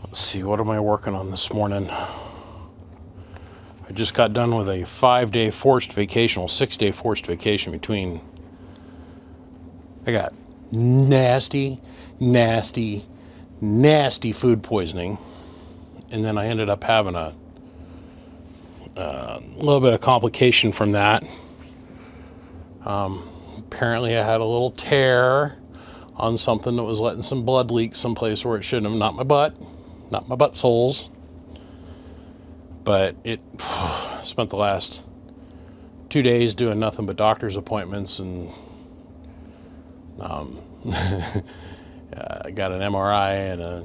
Let's see, what am I working on this morning? I just got done with a 5-day forced vacation, well, 6-day forced vacation between. I got nasty food poisoning, and then I ended up having a little bit of complication from that. Apparently I had a little tear on something that was letting some blood leak someplace where it shouldn't have. Not my butt soles. But it spent the last 2 days doing nothing but doctor's appointments, and I got an MRI and a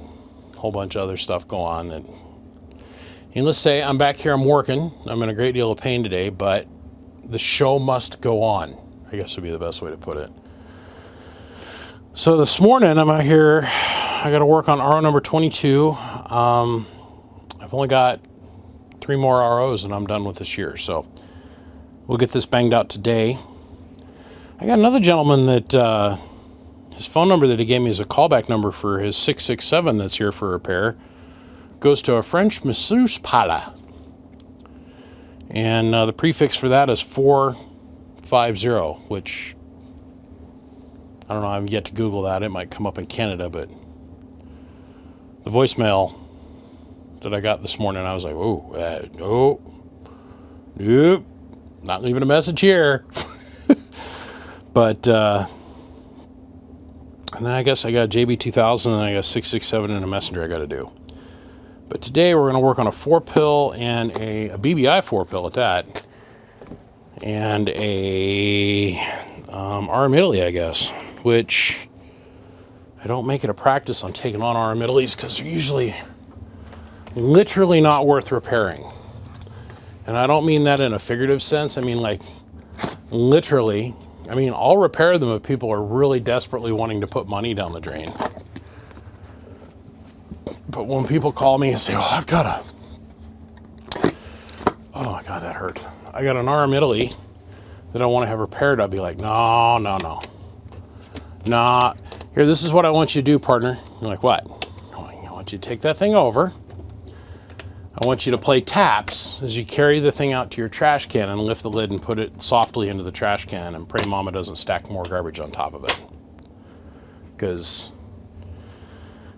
whole bunch of other stuff going on. And let's say I'm back here, I'm working, I'm in a great deal of pain today, but the show must go on, I guess would be the best way to put it. So this morning I'm out here, I got to work on RO number 22. I've only got 3 more ROs and I'm done with this year, so we'll get this banged out today. I got another gentleman that his phone number that he gave me is a callback number for his 667 that's here for repair. Goes to a French masseuse parlor, and the prefix for that is 450, which I don't know, I've yet to Google that. It might come up in Canada, but the voicemail that I got this morning, I was like, nope, not leaving a message here. But, and then I guess I got JB2000 and I got 667 in a messenger I got to do. But today we're going to work on a 4-pill and a BBI 4-pill at that. And a Arimideline, I guess, which I don't make it a practice on taking on Arimidilines because they're usually literally not worth repairing. And I don't mean that in a figurative sense. I mean, like, literally. I mean, I'll repair them if people are really desperately wanting to put money down the drain. But when people call me and say, oh, I've got a, oh my God, that hurt. I got an Arimideline that I want to have repaired, I'll be like, no. Nah, here, this is what I want you to do, partner. You're like, what? I want you to take that thing over. I want you to play taps as you carry the thing out to your trash can and lift the lid and put it softly into the trash can and pray mama doesn't stack more garbage on top of it. Because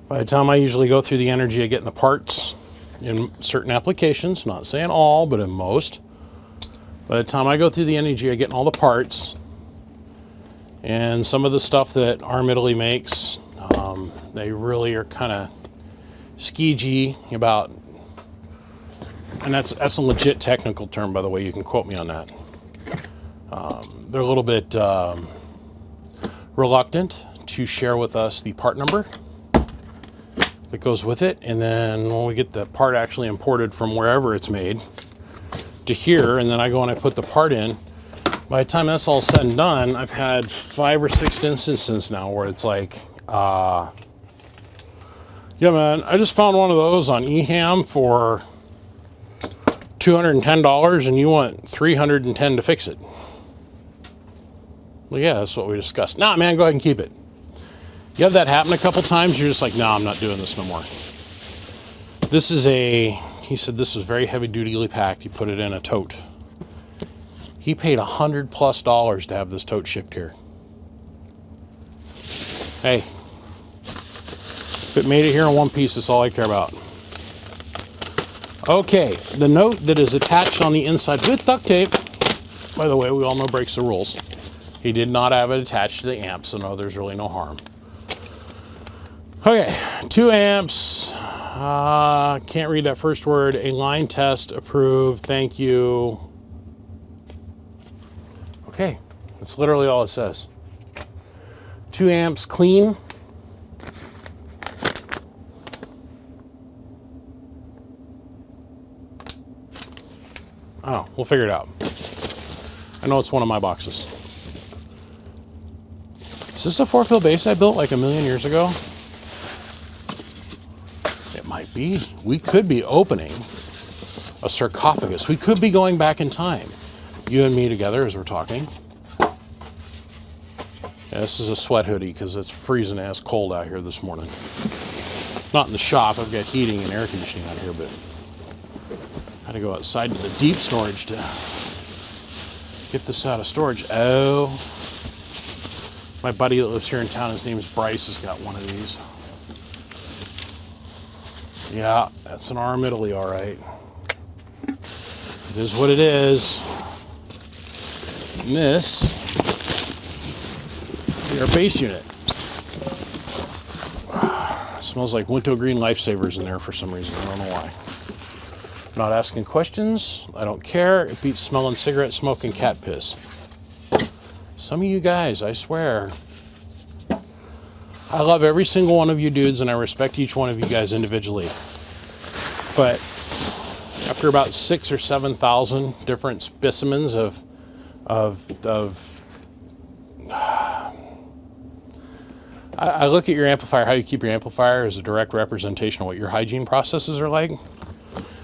by the time I usually go through the energy of getting the parts in certain applications, not saying all, but in most, by the time I go through the energy of getting all the parts and some of the stuff that Arimideline makes, they really are kind of skeegee about. And that's a legit technical term, by the way. You can quote me on that. They're a little bit reluctant to share with us the part number that goes with it. And then when we get the part actually imported from wherever it's made to here, and then I go and I put the part in, by the time that's all said and done, I've had 5 or 6 instances now where it's like, yeah, man, I just found one of those on eHam for $210 and you want $310 to fix it. Well, yeah, that's what we discussed. Nah, man, go ahead and keep it. You have that happen a couple times, you're just like, no, I'm not doing this no more. This is he said this was very heavy dutyly packed. He put it in a tote. He paid $100+ to have this tote shipped here. Hey, if it made it here in one piece, that's all I care about. Okay, the note that is attached on the inside with duct tape, by the way, we all know breaks the rules. He did not have it attached to the amp, so no, there's really no harm. Okay, 2 amps, can't read that first word, a line test approved, thank you. Okay, that's literally all it says. 2 amps clean. Oh, we'll figure it out. I know it's one of my boxes. Is this a 4-pill base I built like a million years ago? It might be. We could be opening a sarcophagus. We could be going back in time. You and me together as we're talking. Yeah, this is a sweat hoodie because it's freezing ass cold out here this morning. Not in the shop. I've got heating and air conditioning out here, but I had to go outside to the deep storage to get this out of storage. Oh, my buddy that lives here in town, his name is Bryce, has got one of these. Yeah, that's an Arm Italy, all right. It is what it is. And this is our base unit. It smells like wintergreen lifesavers in there for some reason. I don't know why. Not asking questions. I don't care. It beats smelling cigarette smoke and cat piss. Some of you guys, I swear. I love every single one of you dudes, and I respect each one of you guys individually. But after about 6,000 or 7,000 different specimens of I look at your amplifier, how you keep your amplifier as a direct representation of what your hygiene processes are like.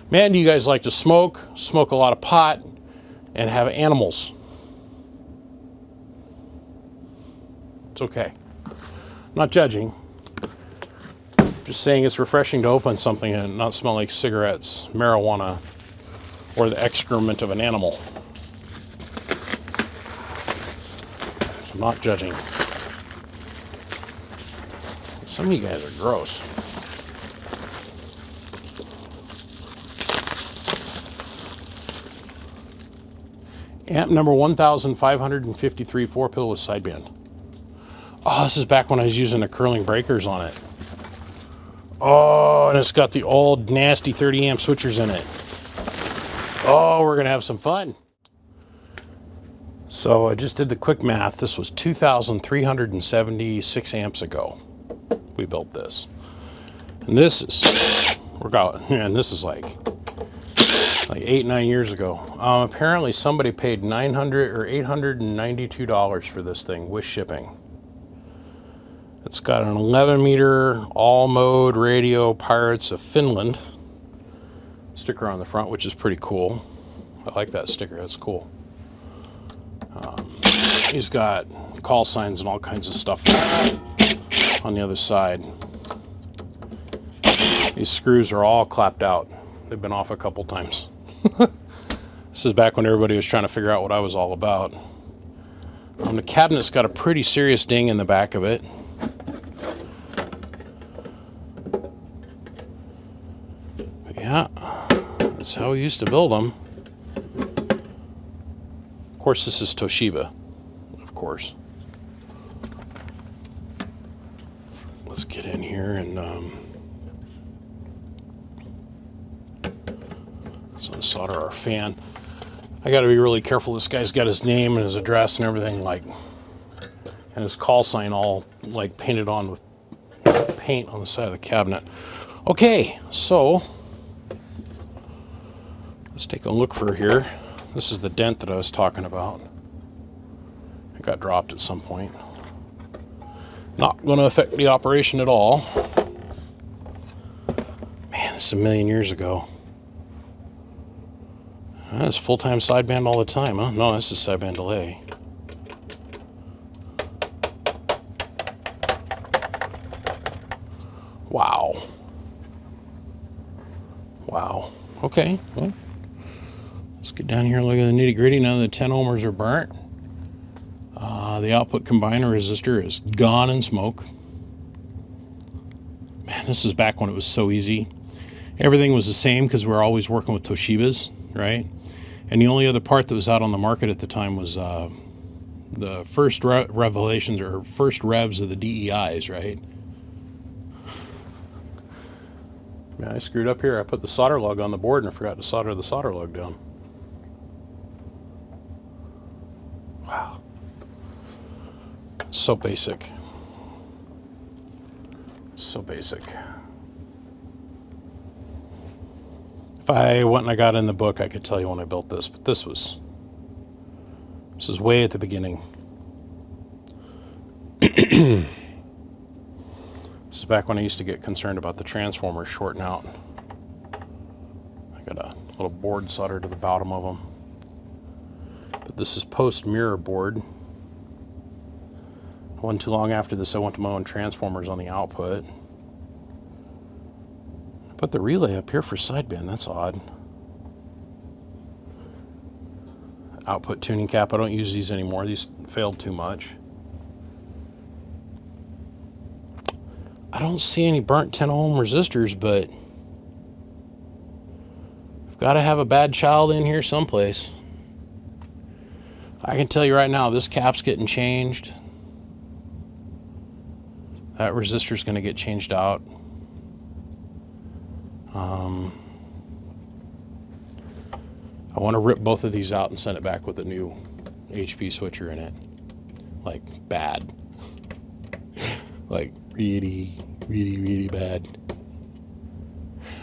Man, do you guys like to smoke a lot of pot, and have animals. It's okay. I'm not judging. Just saying it's refreshing to open something and not smell like cigarettes, marijuana, or the excrement of an animal. So I'm not judging. Some of you guys are gross. Amp number 1553, 4-pill with sideband. Oh, this is back when I was using the curling breakers on it. Oh, and it's got the old nasty 30 amp switchers in it. Oh, we're gonna have some fun. So I just did the quick math. This was 2,376 amps ago. We built this. And this is, and this is like 8-9 years ago. Apparently somebody paid $900 or $892 for this thing with shipping. It's got an 11-meter all-mode radio Pirates of Finland sticker on the front, which is pretty cool. I like that sticker, that's cool. He's got call signs and all kinds of stuff on the other side. These screws are all clapped out. They've been off a couple times. This is back when everybody was trying to figure out what I was all about. The cabinet's got a pretty serious ding in the back of it. Yeah, that's how we used to build them. Of course, this is Toshiba, of course. Let's get in here and so solder our fan. I got to be really careful. This guy's got his name and his address and everything, like, and his call sign all like painted on with paint on the side of the cabinet. Okay, so let's take a look for here. This is the dent that I was talking about. It got dropped at some point. Not going to affect the operation at all. Man, it's 1,000,000 years ago. That's full-time sideband all the time, huh? No, this is sideband delay. Wow. Wow. Okay, well, let's get down here and look at the nitty-gritty. Now the 10 ohmers are burnt. The output combiner resistor is gone in smoke. Man, this is back when it was so easy. Everything was the same because we were always working with Toshibas, right? And the only other part that was out on the market at the time was the first revelations or first revs of the DEIs, right? Man, I screwed up here. I put the solder lug on the board and I forgot to solder the solder lug down. Wow. So basic. So basic. If I went and I got in the book, I could tell you when I built this, but this is way at the beginning. This is back when I used to get concerned about the transformers shorting out. I got a little board soldered to the bottom of them. But this is post-mirror board. It wasn't too long after this, I went to my own transformers on the output. Put the relay up here for sideband. That's odd. Output tuning cap. I don't use these anymore. These failed too much. I don't see any burnt 10 ohm resistors, but I've got to have a bad child in here someplace. I can tell you right now, this cap's getting changed. That resistor's going to get changed out. I want to rip both of these out and send it back with a new HP switcher in it. Like, bad. Like, really, really, really bad.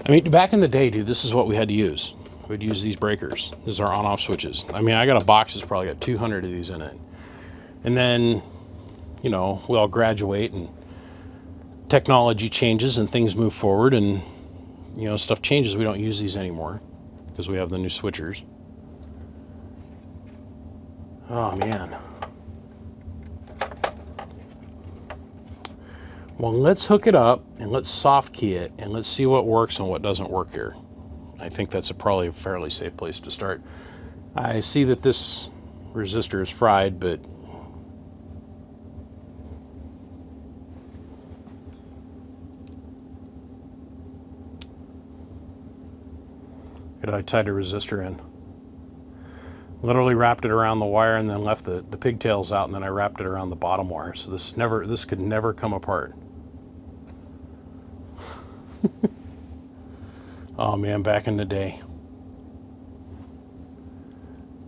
I mean, back in the day, dude, this is what we had to use. We'd use these breakers. These are on-off switches. I mean, I got a box that's probably got 200 of these in it. And then, you know, we all graduate and technology changes and things move forward and, you know, stuff changes. We don't use these anymore because we have the new switchers. Oh, man. Well, let's hook it up and let's soft key it and let's see what works and what doesn't work here. I think that's probably a fairly safe place to start. I see that this resistor is fried, but I tied a resistor in. Literally wrapped it around the wire and then left the pigtails out, and then I wrapped it around the bottom wire. So this could never come apart. Oh man, back in the day.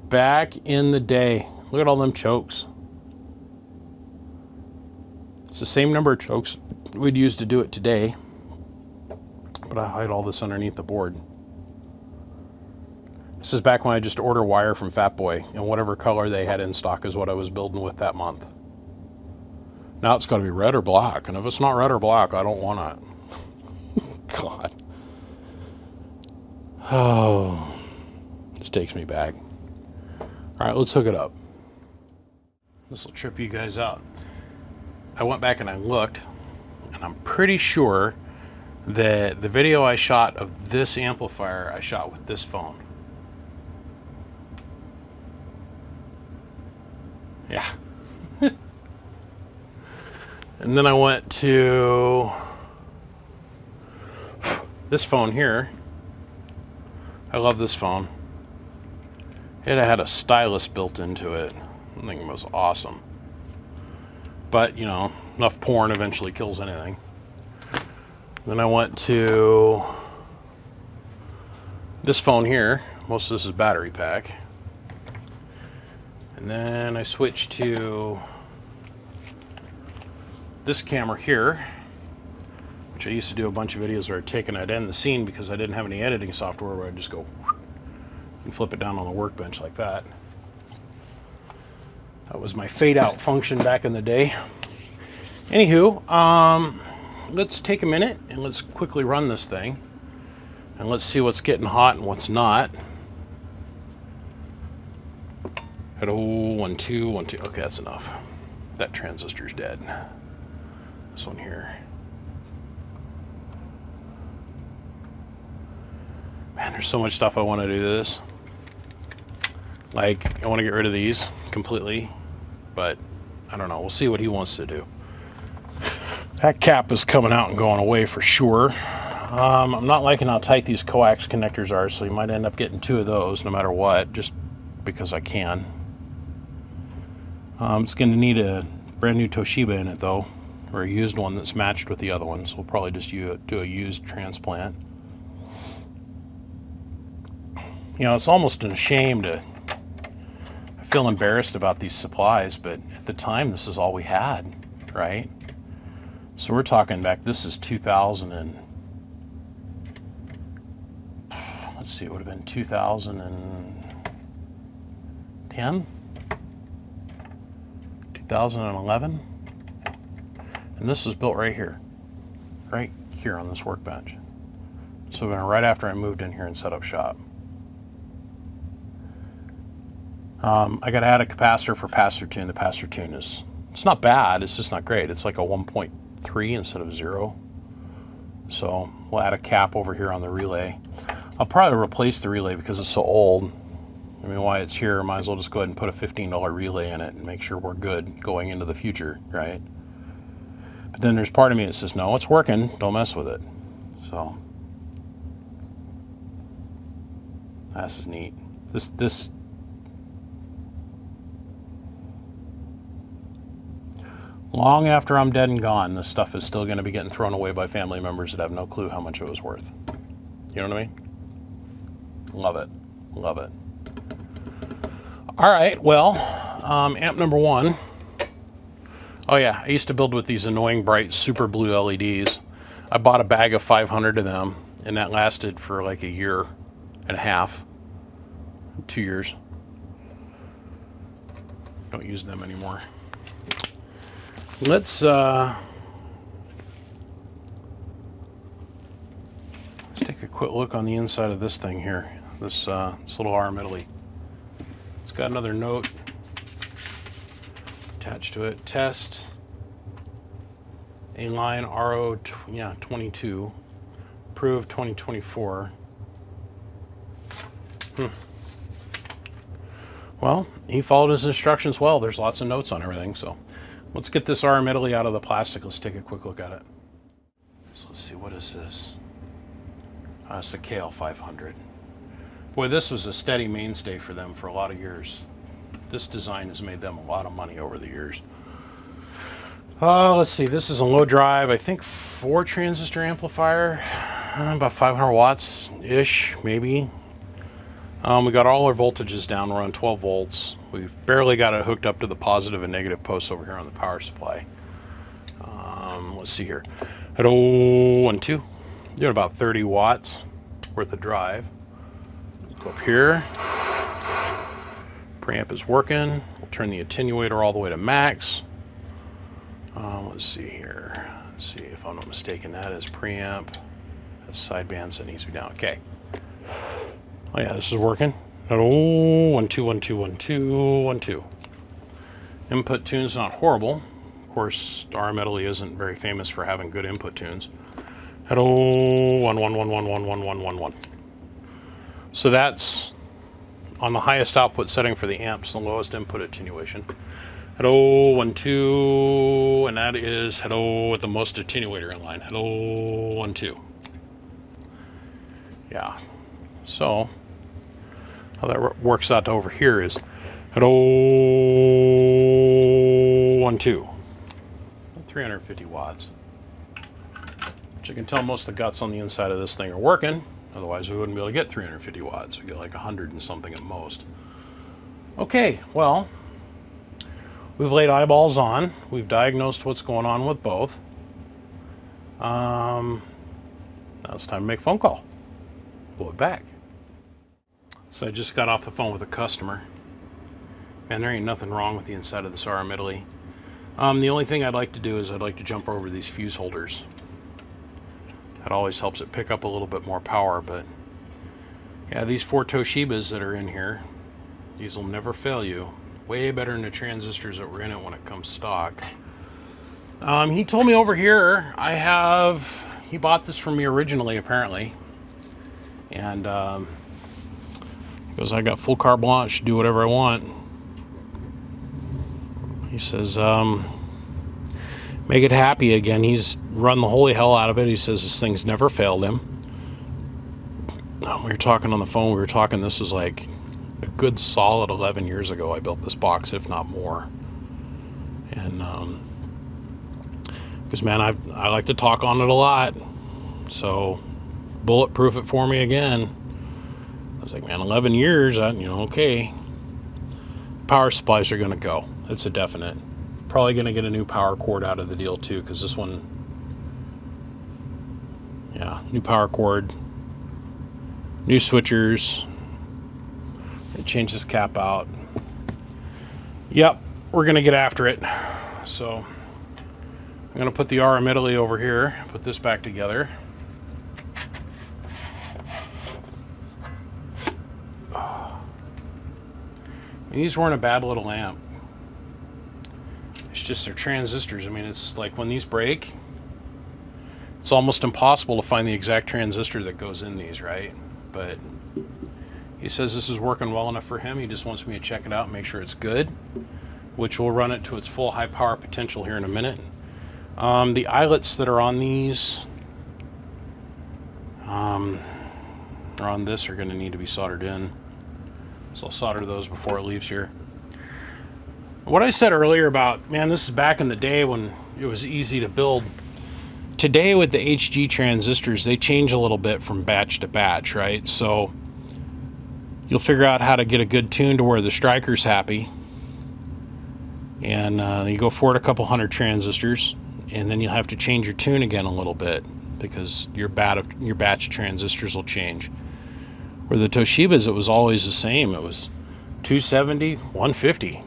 Back in the day. Look at all them chokes. It's the same number of chokes we'd use to do it today. But I hide all this underneath the board. This is back when I just order wire from Fat Boy, and whatever color they had in stock is what I was building with that month. Now it's got to be red or black, and if it's not red or black, I don't want it. God. Oh, this takes me back. All right, let's hook it up. This will trip you guys out. I went back and I looked, and I'm pretty sure that the video I shot of this amplifier, I shot with this phone. Yeah. And then I went to this phone here. I love this phone. It had a stylus built into it. I think it was awesome. But, you know, enough porn eventually kills anything. Then I went to this phone here. Most of this is battery pack. And then I switched to this camera here, which I used to do a bunch of videos where I'd take and I'd end the scene because I didn't have any editing software where I'd just go and flip it down on the workbench like that. That was my fade out function back in the day. Anywho, let's take a minute and let's quickly run this thing and let's see what's getting hot and what's not. Hello, 1, 2, 1, 2. Okay, that's enough. That transistor's dead. This one here. Man, there's so much stuff I want to do to this. Like, I want to get rid of these completely, but I don't know. We'll see what he wants to do. That cap is coming out and going away for sure. I'm not liking how tight these coax connectors are, so you might end up getting 2 of those no matter what, just because I can. It's going to need a brand new Toshiba in it though, or a used one that's matched with the other one, so we'll probably just do a used transplant. You know, it's almost a shame to, I feel embarrassed about these supplies, but at the time this is all we had, right? So we're talking back, this is 2000 and, let's see, it would have been 2010? 2011, and this was built right here on this workbench. So right after I moved in here and set up shop. I got to add a capacitor for pass-through tune. The pass-through tune it's not bad, it's just not great. It's like a 1.3 instead of 0. So we'll add a cap over here on the relay. I'll probably replace the relay because it's so old. I mean, why it's here, might as well just go ahead and put a $15 relay in it and make sure we're good going into the future, right? But then there's part of me that says, no, it's working, don't mess with it. So this is neat. This long after I'm dead and gone, this stuff is still going to be getting thrown away by family members that have no clue how much it was worth. You know what I mean? Love it. Love it. All right, well, amp number 1. Oh yeah, I used to build with these annoying bright super blue LEDs. I bought a bag of 500 of them, and that lasted for like a year and a half, 2 years. Don't use them anymore. Let's take a quick look on the inside of this thing here. This little R-Medley. It's got another note attached to it. Test A-line RO 22. Approved 2024. Well, he followed his instructions well. There's lots of notes on everything, so let's get this R-Medley out of the plastic. Let's take a quick look at it. So let's see, what is this? It's the KL 500. Boy, this was a steady mainstay for them for a lot of years. This design has made them a lot of money over the years. Let's see, this is a low drive, I think 4 transistor amplifier, about 500 watts-ish, maybe. We got all our voltages down, we're on 12 volts. We've barely got it hooked up to the positive and negative posts over here on the power supply. Let's see here. At 1, 2, doing about 30 watts worth of drive. Let's go up here. Preamp is working. We'll turn the attenuator all the way to max. Let's see here. Let's see if I'm not mistaken. That is preamp. That's sidebands that needs to be down. Okay. Oh yeah, this is working. At 1, 2, 1, 2, 1, 2, 1, 2. Input tune's not horrible. Of course, R-Medley isn't very famous for having good input tunes. At 1, 1, 1, 1, 1, 1, 1, 1, 1. So that's on the highest output setting for the amps, the lowest input attenuation. Hello, 1, 2, and that is hello with the most attenuator in line. Hello, 1, 2. Yeah. So how that works out to over here is hello, 1, 2. 350 watts. But you can tell most of the guts on the inside of this thing are working. Otherwise, we wouldn't be able to get 350 watts. We get like 100 and something at most. Okay, well, we've laid eyeballs on. We've diagnosed what's going on with both. Now it's time to make a phone call. Blow it back. So I just got off the phone with a customer. Man, there ain't nothing wrong with the inside of this R-Medley. The only thing I'd like to do is I'd like to jump over these fuse holders. That always helps it pick up a little bit more power, but yeah, these 4 Toshibas that are in here, these will never fail you. Way better than the transistors that were in it when it comes stock. He told me over here, he bought this from me originally apparently, and he goes, I got full carte blanche, do whatever I want. He says, make it happy again. He's run the holy hell out of it. He says this thing's never failed him. We were talking on the phone, this was like a good solid 11 years ago I built this box, if not more. And because man, I like to talk on it a lot, so bulletproof it for me again. I was like, man, 11 years, okay. Power supplies are gonna go. That's a definite. Probably gonna get a new power cord out of the deal too, because this one, yeah, new power cord, new switchers. Change this cap out. Yep, we're gonna get after it. So I'm gonna put the R-Medley over here, put this back together. And these weren't a bad little amp. It's just their transistors. I mean, it's like when these break, It's almost impossible to find the exact transistor that goes in these, right? But he says this is working well enough for him. He just wants me to check it out and make sure it's good, which will run it to its full high power potential here in a minute. The eyelets that are on these, or on this, are going to need to be soldered in. So I'll solder those before it leaves here. What I said earlier about, man, this is back in the day when it was easy to build. Today with the HG transistors, they change a little bit from batch to batch, right? So you'll figure out how to get a good tune to where the striker's happy. And you go forward a couple hundred transistors, and then you'll have to change your tune again a little bit because your batch of transistors will change. Where the Toshibas, it was always the same. It was 270, 150.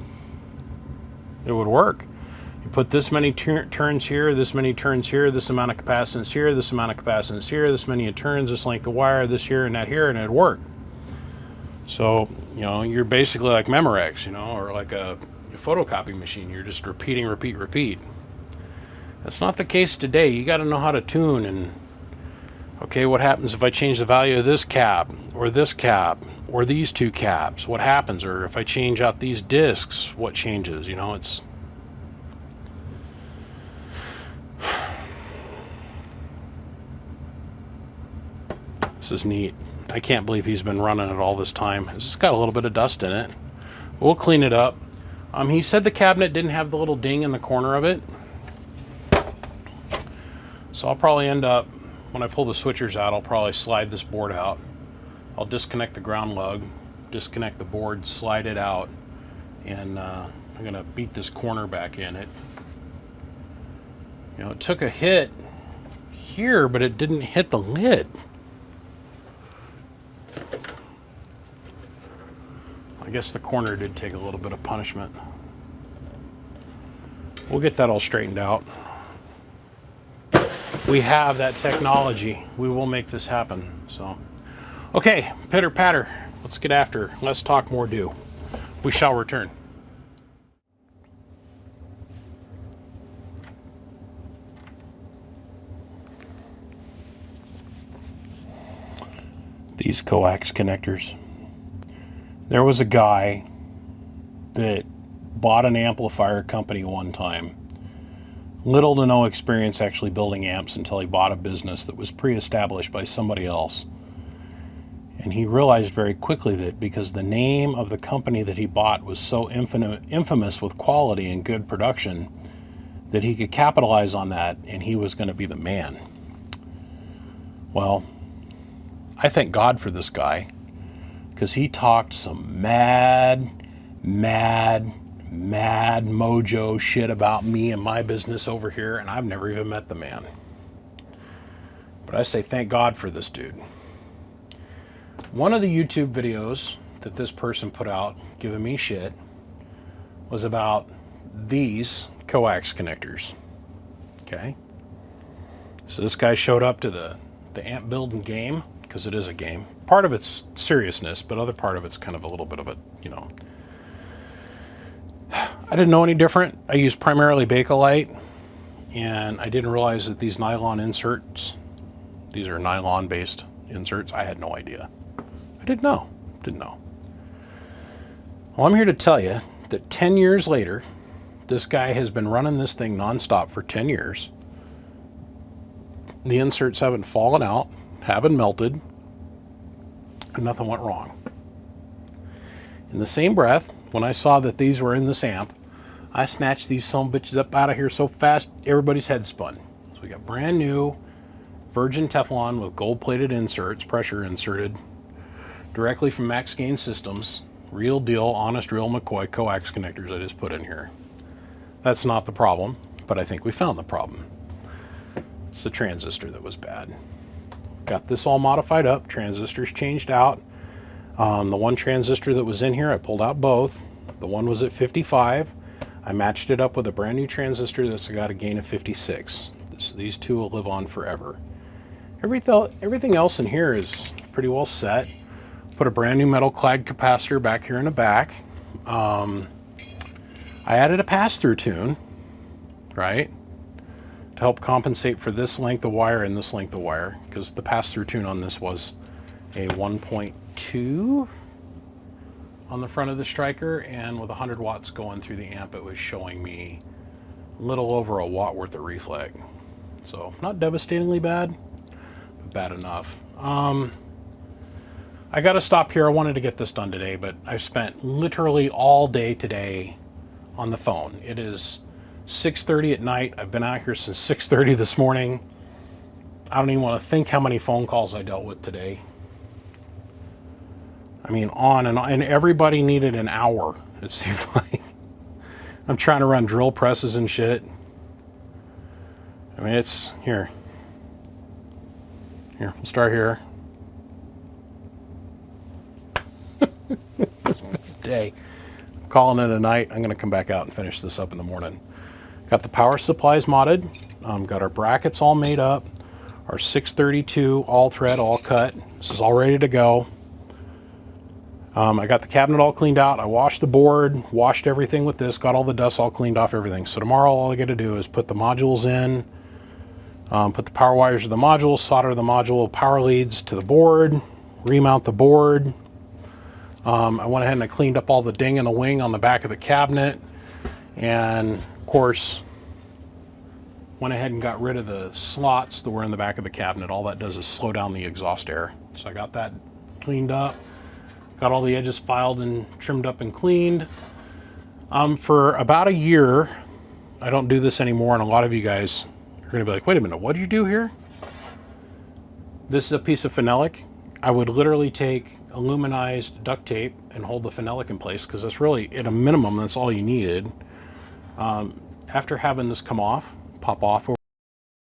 It would work. You put this many turns here, this many turns here, this amount of capacitance here, this amount of capacitance here, this many turns, this length of wire, this here and that here, and it'd work. So, you know, you're basically like Memorex, you know, or like a photocopy machine. You're just repeating, repeat. That's not the case today. You got to know how to tune. And okay, what happens if I change the value of this cap or this cap or these two caps? What happens? Or if I change out these discs, what changes? You know, it's this is neat. I can't believe he's been running it all this time. It's got a little bit of dust in it. We'll clean it up. He said the cabinet didn't have the little ding in the corner of it. So I'll probably end up, when I pull the switchers out, I'll probably slide this board out. I'll disconnect the ground lug, disconnect the board, slide it out, and I'm going to beat this corner back in it. You know, it took a hit here, but it didn't hit the lid. I guess the corner did take a little bit of punishment. We'll get that all straightened out. We have that technology. We will make this happen. So, okay, pitter patter. Let's get after. Let's talk more do. We shall return. These coax connectors. There was a guy that bought an amplifier company one time. Little to no experience actually building amps until he bought a business that was pre-established by somebody else. And he realized very quickly that because the name of the company that he bought was so infamous with quality and good production, that he could capitalize on that and he was going to be the man. Well, I thank God for this guy, because he talked some mad mojo shit about me and my business over here, and I've never even met the man. But I say thank God for this dude. One of the YouTube videos that this person put out giving me shit was about these coax connectors. Okay? So this guy showed up to the amp building game, because it is a game. Part of it's seriousness, but other part of it's kind of a little bit of a, you know. I didn't know any different. I used primarily Bakelite, and I didn't realize that these nylon inserts, these are nylon-based inserts. I had no idea. I didn't know. Well, I'm here to tell you that 10 years later, this guy has been running this thing nonstop for 10 years. The inserts haven't fallen out, haven't melted, and nothing went wrong. In the same breath, when I saw that these were in this amp, I snatched these son of bitches up out of here so fast everybody's head spun. So we got brand new virgin Teflon with gold-plated inserts, pressure inserted, directly from Max Gain Systems. Real deal, honest, real McCoy coax connectors I just put in here. That's not the problem, but I think we found the problem. It's the transistor that was bad. Got this all modified up, transistors changed out. The one transistor that was in here, I pulled out both. The one was at 55. I matched it up with a brand new transistor that's got a gain of 56. These two will live on forever. Everything else in here is pretty well set. Put a brand new metal clad capacitor back here in the back. I added a pass-through tune, right? to help compensate for this length of wire and this length of wire, because the pass-through tune on this was a 1.2 on the front of the striker, and with 100 watts going through the amp, it was showing me a little over a watt worth of reflect. So not devastatingly bad, but bad enough. I got to stop here. I wanted to get this done today, but I've spent literally all day today on the phone. It is 6:30 at night. I've been out here since 6:30 this morning. I don't even want to think how many phone calls I dealt with today. I mean, on and on, and everybody needed an hour, it seemed like. I'm trying to run drill presses and shit. I mean, it's here. Here, we'll start here. Day. I'm calling it a night. I'm going to come back out and finish this up in the morning. Got the power supplies modded. Got our brackets all made up. Our 632 all thread, all cut. This is all ready to go. I got the cabinet all cleaned out. I washed the board, washed everything with this, got all the dust all cleaned off everything. So tomorrow all I got to do is put the modules in, put the power wires to the module, solder the module power leads to the board, remount the board. I went ahead and I cleaned up all the ding and the wing on the back of the cabinet, and of course went ahead and got rid of the slots that were in the back of the cabinet. All that does is slow down the exhaust air. So I got that cleaned up, got all the edges filed and trimmed up and cleaned. For about a year, I don't do this anymore, and a lot of you guys are going to be like, wait a minute, what do you do here? This is a piece of phenolic. I would literally take aluminized duct tape and hold the phenolic in place, because that's really, at a minimum, that's all you needed. After having this come off, pop off